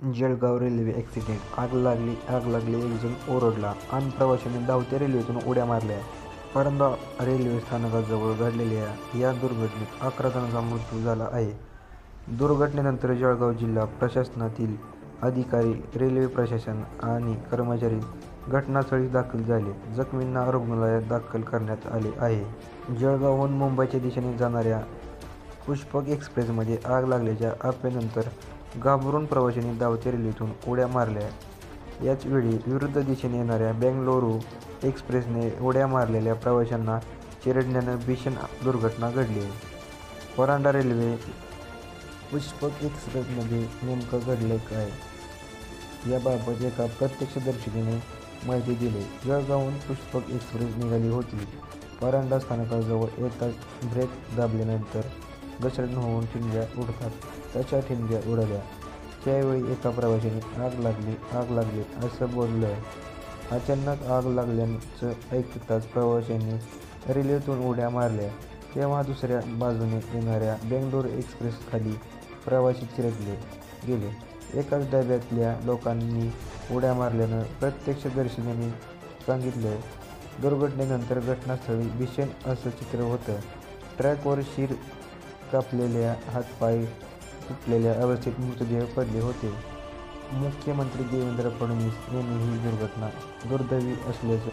Jalgaon railway accident, आग लागली, एकजण ओरडला आणि प्रवाशांनी धावत्या रेल्वेतून उड्या मारल्या. परंडा रेल्वे स्थानकाजवळ घडलेल्या या दुर्घटनेत 11 जणांचा मृत्यू झाला आहे. दुर्घटनेनंतर जळगाव जिल्हा प्रशासनातील अधिकारी, रेल्वे प्रशासन आणि कर्मचारी घटनास्थळी दाखल झाले. जखमींना रुग्णालयात दाखल करण्यात आले आहे. जळगावहून मुंबईच्या दिशेने जाणाऱ्या पुष्पक एक्सप्रेसमध्ये आग लागल्याच्या अफवेनंतर घाबरून प्रवाशांनी धावत्या रेल्वेतून उड्या मारल्या. याच वेळी विरुद्ध दिशेने येणाऱ्या बेंगळुरू एक्सप्रेसने उड्या मारलेल्या प्रवाशांना चिरडल्यानं भीषण दुर्घटना घडली. परांडा रेल्वे पुष्पक एक्सप्रेसमध्ये नेमकं घडलं काय, याबाबत एका प्रत्यक्षदर्शीने माहिती दिली. जळगावहून पुष्पक एक्सप्रेस निघाली होती. परांडा स्थानकाजवळ येताच ब्रेक दाबल्यानंतर घसरण होऊन ठिणग्या उडतात तशा ठिणग्या उडाल्या. त्यावेळी एका प्रवाशाने आग लागली असं बोललं. अचानक आग लागल्याचं ऐकताच प्रवाशांनी रेल्वेतून उड्या मारल्या. तेव्हा दुसऱ्या बाजूने येणाऱ्या बेंगळुरू एक्सप्रेसखाली प्रवासी चिरडले गेले. एकाच डब्यातल्या लोकांनी उड्या मारल्याचं प्रत्यक्षदर्शींनी सांगितलं. दुर्घटनेनंतर घटनास्थळी भीषण असं चित्र होतं. ट्रॅकवर शिर कापलेल्या, हातपाय तुटलेल्या अवस्थेत मृतदेह पडले होते. मुख्यमंत्री देवेंद्र फडणवीस यांनी ही दुर्घटना दुर्दैवी असल्याचं